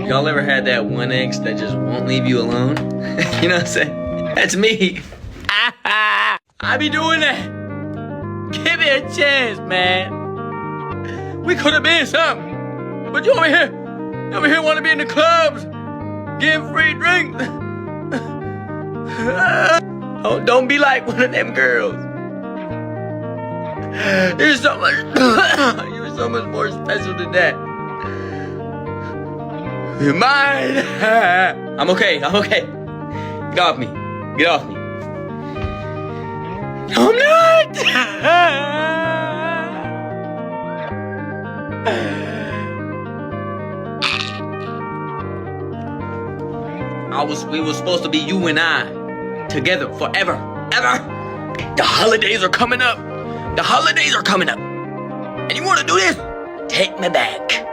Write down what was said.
Y'all ever had that one ex that just won't leave you alone? You know what I'm saying? That's me. I be doing that. Give me a chance, man. We could have been something. But you over here want to be in the clubs, getting free drinks. Oh, don't be like one of them girls. You're so much more special than that. You're mine. I'm okay. Get off me. No, I'm not. We were supposed to be you and I together forever, ever. The holidays are coming up. And you want to do this? Take me back.